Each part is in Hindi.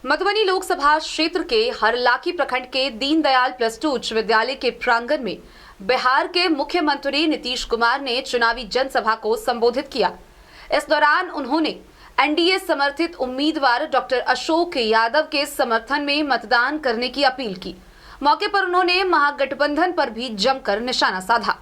मधुबनी लोकसभा क्षेत्र के हरलाखी प्रखंड के दीनदयाल +2 उच्च विद्यालय के प्रांगण में बिहार के मुख्यमंत्री नीतीश कुमार ने चुनावी जनसभा को संबोधित किया। इस दौरान उन्होंने एनडीए समर्थित उम्मीदवार डॉक्टर अशोक यादव के समर्थन में मतदान करने की अपील की। मौके पर उन्होंने महागठबंधन पर भी जमकर निशाना साधा।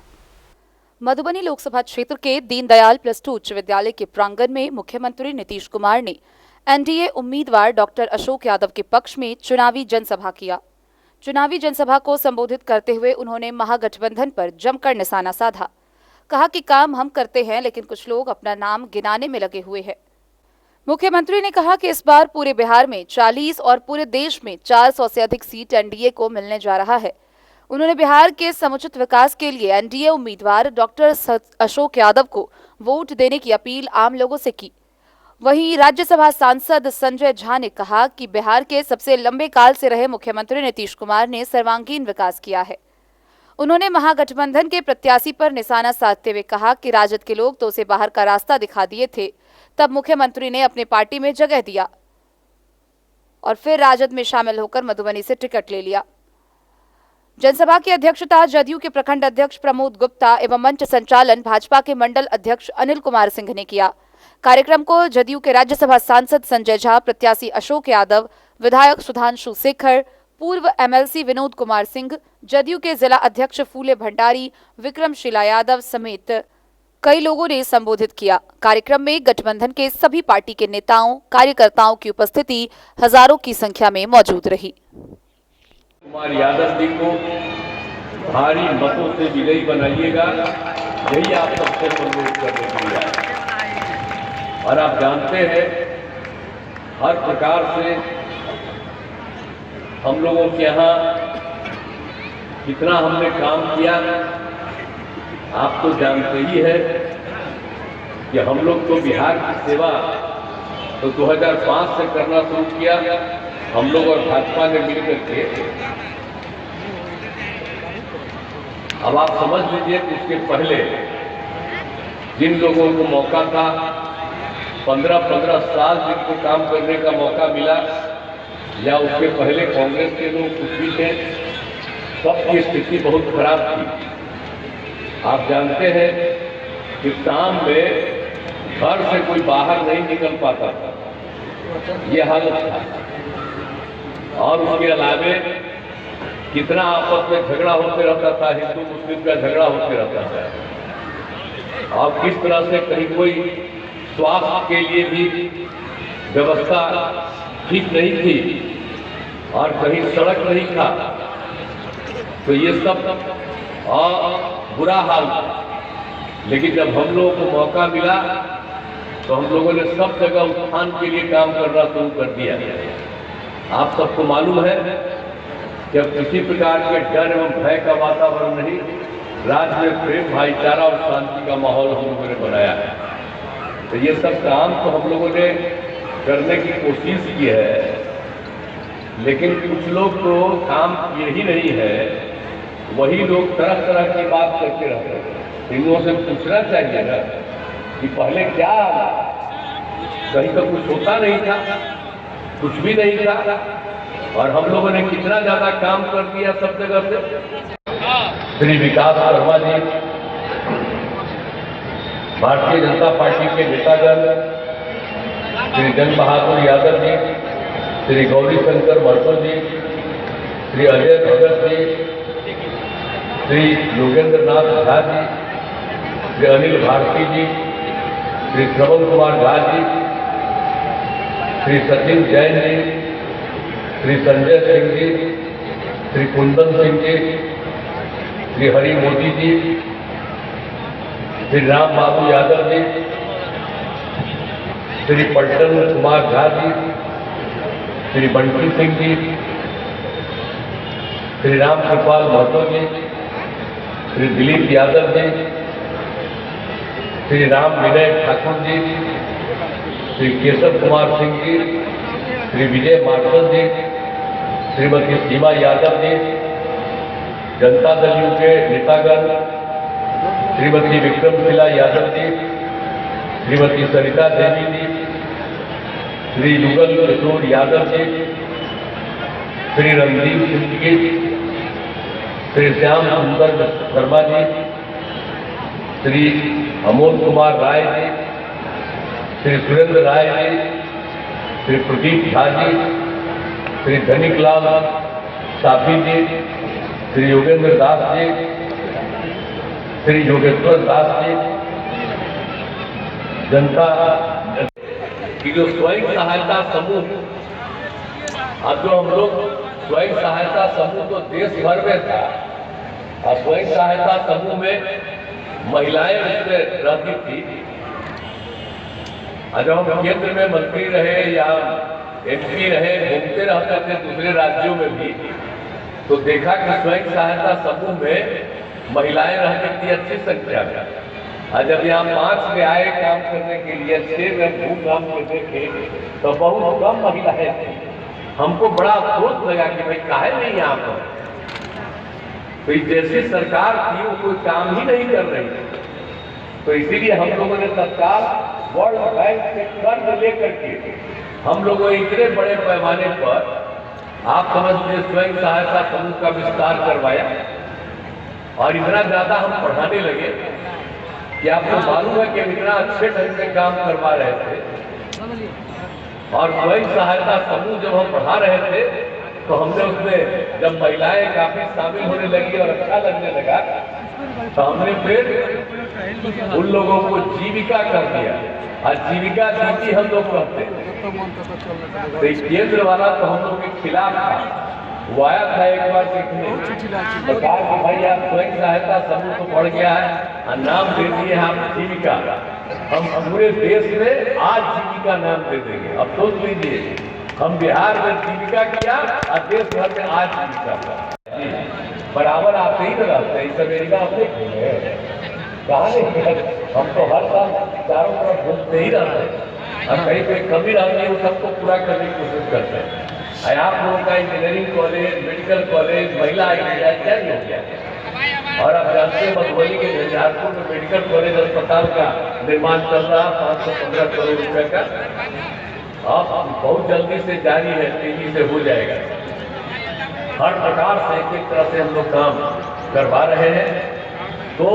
मधुबनी लोकसभा क्षेत्र के दीनदयाल +2 उच्च विद्यालय के प्रांगण में मुख्यमंत्री नीतीश कुमार ने एनडीए उम्मीदवार डॉक्टर अशोक यादव के पक्ष में चुनावी जनसभा किया। चुनावी जनसभा को संबोधित करते हुए उन्होंने महागठबंधन पर जमकर निशाना साधा। कहा कि काम हम करते हैं, लेकिन कुछ लोग अपना नाम गिनाने में लगे हुए हैं। मुख्यमंत्री ने कहा कि इस बार पूरे बिहार में 40 और पूरे देश में 400 से अधिक सीट एनडीए को मिलने जा रहा है। उन्होंने बिहार के समुचित विकास के लिए एनडीए उम्मीदवार डॉक्टर अशोक यादव को वोट देने की अपील आम लोगों से की। वहीं राज्यसभा सांसद संजय झा ने कहा कि बिहार के सबसे लंबे काल से रहे मुख्यमंत्री नीतीश कुमार ने सर्वांगीण विकास किया है। उन्होंने महागठबंधन के प्रत्याशी पर निशाना साधते हुए कहा कि राजद के लोग तो उसे बाहर का रास्ता दिखा दिए थे, तब मुख्यमंत्री ने अपने पार्टी में जगह दिया और फिर राजद में शामिल होकर मधुबनी से टिकट ले लिया। जनसभा की अध्यक्षता जदयू के प्रखंड अध्यक्ष प्रमोद गुप्ता एवं मंच संचालन भाजपा के मंडल अध्यक्ष अनिल कुमार सिंह ने किया। कार्यक्रम को जदयू के राज्यसभा सांसद संजय झा, प्रत्याशी अशोक यादव, विधायक सुधांशु शेखर, पूर्व एमएलसी विनोद कुमार सिंह, जदयू के जिला अध्यक्ष फूले भंडारी, विक्रमशिला यादव समेत कई लोगों ने संबोधित किया। कार्यक्रम में गठबंधन के सभी पार्टी के नेताओं, कार्यकर्ताओं की उपस्थिति हजारों की संख्या में मौजूद रही। कुमार यादव जी को भारी मतों से विजयी बनाइएगा, यही आप सबसे अनुरोध करने के लिए आए। और आप जानते हैं हर प्रकार से हम लोगों के यहाँ कितना हमने काम किया, आप तो जानते ही है कि हम लोग तो बिहार की सेवा तो 2005 से करना शुरू किया, हम लोग और भाजपा ने मिलकर के। अब आप समझ लीजिए कि उसके पहले जिन लोगों को मौका था, 15-15 साल जिनको काम करने का मौका मिला, या उसके पहले कांग्रेस के लोग कुछ भी थे, सबकी स्थिति बहुत खराब थी। आप जानते हैं कि शाम में घर से कोई बाहर नहीं निकल पाता था, ये हालत था। और उसके अलावे कितना आपस में झगड़ा होते रहता था, हिंदू मुस्लिम का झगड़ा होते रहता था। और किस तरह से कहीं कोई स्वास्थ्य के लिए भी व्यवस्था ठीक नहीं थी और कहीं सड़क नहीं था, तो ये सब बुरा हाल था। लेकिन जब हम लोगों को मौका मिला तो हम लोगों ने सब जगह उत्थान के लिए काम करना शुरू कर दिया। आप सबको मालूम है कि अब किसी प्रकार के डर एवं भय का वातावरण नहीं, राज्य में प्रेम, भाईचारा और शांति का माहौल हम लोगों ने बनाया है। तो ये सब काम तो हम लोगों ने करने की कोशिश की है, लेकिन कुछ लोग तो काम किए ही नहीं है, वही लोग तरह तरह की बात करते रहते हैं। इन लोगों से पूछना चाहिए ना कि पहले क्या आया, कहीं तो कुछ होता नहीं था, कुछ भी नहीं था, और हम लोगों ने कितना ज्यादा काम कर दिया सब जगह से। श्री विकास शर्मा जी, भारतीय जनता पार्टी के नेतागण, श्री जन बहादुर यादव जी, श्री गौरी शंकर महतो जी, श्री अजय भगत जी, श्री योगेंद्र नाथ झा जी, श्री अनिल भारती जी, श्री श्रवण कुमार झा जी, श्री सचिन जैन जी, श्री संजय सिंह जी, श्री कुंदन सिंह जी, श्री हरि मोदी जी, श्री राम बाबू यादव जी, श्री पट्टन कुमार झा जी, श्री बंटी सिंह जी, श्री राम कृपाल महतो जी, श्री दिलीप यादव जी, श्री राम विनय Thakur ji, Shri Keshav Kumar Singh ji, Shri Vijay martial ji, Shrimati Seema Yadav ji, Janata Dal you के नेतागण, श्रीमती विक्रमशिला यादव जी, श्रीमती सरिता देवी जी, श्री युगल किशोर यादव जी, श्री रणदीप सिंह जी, श्री श्याम सुंदर शर्मा जी, श्री अमोल कुमार राय जी, श्री सुरेंद्र राय जी, श्री प्रदीप झा जी, श्री धनिक लाल साफी जी, श्री योगेंद्र दास जी, श्री योगेश्वर दास जी, जनता की जो स्वयं सहायता समूह, अब जो हम लोग स्वयं सहायता समूह तो देश भर में था, और स्वयं सहायता समूह में महिलाएं उसमें रहती थी। जब हम केंद्र में मंत्री रहे या एमपी रहे, घूमते रहते थे दूसरे राज्यों में भी, तो देखा कि स्वयं सहायता समूह में महिलाएं रहती थी अच्छी संख्या में। और जब यहाँ 5 में आए काम करने के लिए, 6 में घूम के देखे तो बहुत कम महिलाएं थी। हमको बड़ा अफसोस लगा कि भाई काहे नहीं यहाँ पर, तो जैसी सरकार थी वो कोई काम ही नहीं कर रही थी। तो इसीलिए हम लोगों ने तत्काल वर्ल्ड बैंक से कर्ज लेकर के हम लोगों ने इतने बड़े पैमाने पर, आप समझते, स्वयं सहायता समूह का विस्तार करवाया। और इतना ज्यादा हम पढ़ाने लगे कि आपको मालूम है कि हम इतना अच्छे ढंग से काम करवा रहे थे। और स्वयं सहायता समूह जब हम पढ़ा रहे थे तो हमने उसमें जब महिलाएं काफी शामिल होने लगी और अच्छा लगने लगा, तो हमने फिर उन लोगों को जीविका कर दिया। और जीविका दीदी हम लोग कहते हैं, तो केंद्र वाला तो हम लोग के खिलाफ था। वो आया था एक बार देखने, तो कहा कि भाई आप स्वयं सहायता समूह तो बढ़ गया है और नाम दे दिए हैं आप जीविका। हम पूरे देश में आज जीविका नाम दे देंगे। अब सोच लीजिए, हम बिहार में जीविका किया और देश भर में आज जीविका का बराबर आते ही रहते हैं। इस अमेरिका अपने कहा नहीं, हम तो हर साल चारों तरफ घूमते ही रहते हैं और कहीं पे कमी रहती है वो सबको पूरा करने की कोशिश करते हैं। आप लोगों का इंजीनियरिंग कॉलेज, मेडिकल कॉलेज, महिला ITI क्या हो गया। और आप जानते हैं मधुबनी के झंझारपुर में मेडिकल कॉलेज अस्पताल का निर्माण चल रहा है 515 करोड़ रुपए का। अब बहुत जल्दी से जारी है, तेजी से हो जाएगा। हर प्रकार से एक तरह से हम लोग काम करवा रहे हैं। तो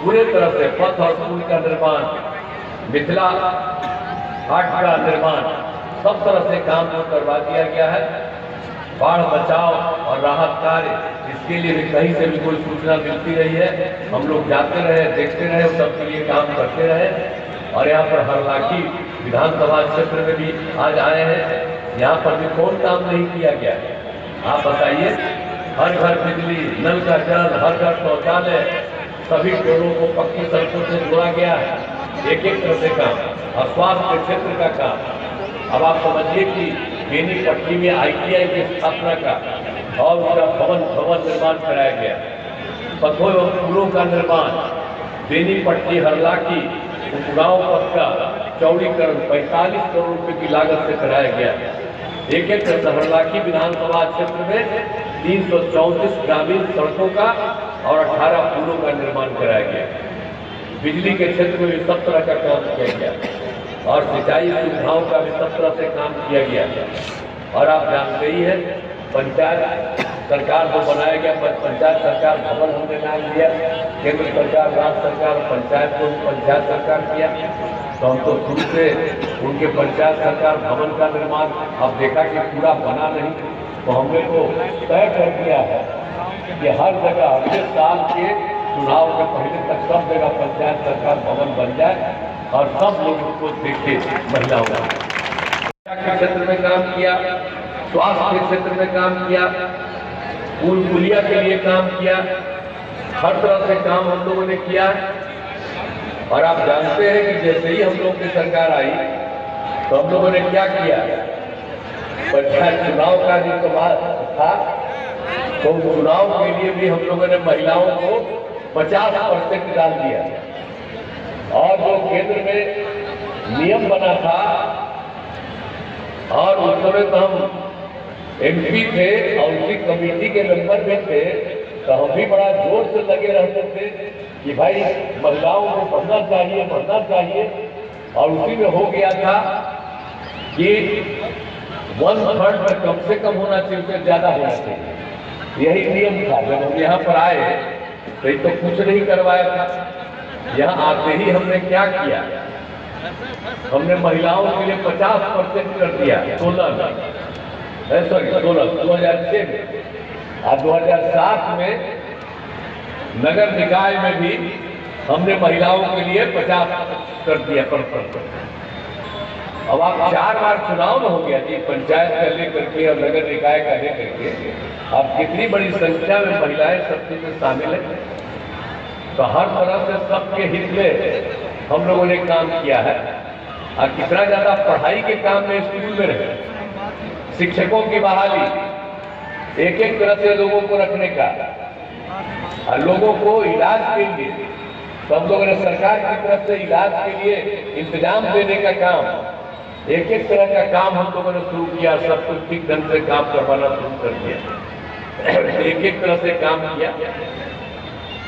पूरे तरह से पथ और पुल का निर्माण, मिथिला हाट का निर्माण, सब तरह से काम को करवा दिया गया है। बाढ़ बचाव और राहत कार्य, इसके लिए भी कहीं से भी कोई सूचना मिलती रही है, हम लोग जाते रहे, देखते रहे, सबके लिए काम करते रहे। और यहाँ पर हरलाखी विधानसभा क्षेत्र में भी आज आए हैं, यहाँ पर भी कौन काम नहीं किया गया है, आप बताइए। हर घर बिजली, नल का जल, हर घर शौचालय, सभी टोलों को पक्की सड़कों से जोड़ा गया है, एक एक तरह से काम। और स्वास्थ्य क्षेत्र का काम, अब आप समझिए कि बेनी पट्टी में ITI की स्थापना का और उसका भवन निर्माण कराया गया। पथों एवं पुलों का निर्माण, बेनी पट्टी हरलाखी उपगांव पथ का चौड़ीकरण 45 करोड़ रुपए की लागत से कराया गया। एक एक हरलाखी विधानसभा क्षेत्र में 334 ग्रामीण सड़कों का और 18 पुलों का निर्माण कराया गया। बिजली के क्षेत्र में भी सब तरह का काम किया गया और सिंचाई सुविधाओं का भी सब तरह से काम किया गया। और आप जानते ही हैं, पंचायत सरकार को बनाया गया, पंचायत सरकार भवन हमने नाम दिया। केंद्र सरकार, राज्य सरकार, पंचायत को पंचायत सरकार किया। तो हम तो शुरू से उनके पंचायत सरकार भवन का निर्माण, अब देखा कि पूरा बना नहीं, तो हमने तो तय कर दिया है कि हर जगह अगले साल के चुनाव के पहले तक सब जगह पंचायत सरकार भवन बन जाए और सब लोग उसको देखे। महिलाओं का क्षेत्र में काम किया, स्वास्थ्य के क्षेत्र में काम किया, पुल पुलिया के लिए काम किया, हर तरह से काम हम लोगों ने किया। और आप जानते हैं कि जैसे ही हम लोग की सरकार आई तो हम लोगों ने क्या किया, पंचायत चुनाव का जो था तो चुनाव के लिए भी हम लोगों ने महिलाओं को 50% डाल दिया। और जो केंद्र में नियम बना था, और उस समय तो हम MP थे और उसी कमेटी के मेंबर भी थे, तो हम भी बड़ा जोर से लगे रहते थे कि भाई महिलाओं को बढ़ना चाहिए। और उसी में हो गया था कि 1/3 में कम से कम होना चाहिए, उससे ज्यादा होना चाहिए। यही नियम था। जब हम यहाँ पर आए तो कुछ नहीं करवाया था। यहाँ आते ही हमने क्या किया, हमने महिलाओं के लिए 50% कर दिया। 2006 में और 2007 में नगर निकाय में भी हमने महिलाओं के लिए 50 कर दिया पर। अब आप 4 बार चुनाव में हो गया जी, पंचायत का लेकर के और नगर निकाय का लेकर के, अब कितनी बड़ी संख्या में महिलाएं सब चीज में शामिल है। तो हर तरह से सबके हित में हम लोगों ने काम किया है। और कितना ज्यादा पढ़ाई के काम में स्कूल में रहे, शिक्षकों की बहाली, एक एक तरह से लोगों को रखने का और लोगों को इलाज के लिए, सब लोगों ने सरकार की तरफ से इलाज के लिए इंतजाम देने का काम, एक एक तरह का काम हम लोगों ने शुरू किया। सब कुछ ठीक ढंग से काम करवाना शुरू कर दिया, एक एक तरह से काम किया।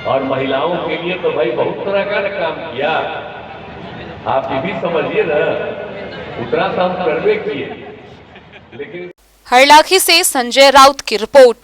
और महिलाओं के लिए तो भाई बहुत तरह का काम किया। आप ये भी समझिए ना, उतना तो हम करवे किए, लेकिन हरलाखी से संजय राउत की रिपोर्ट।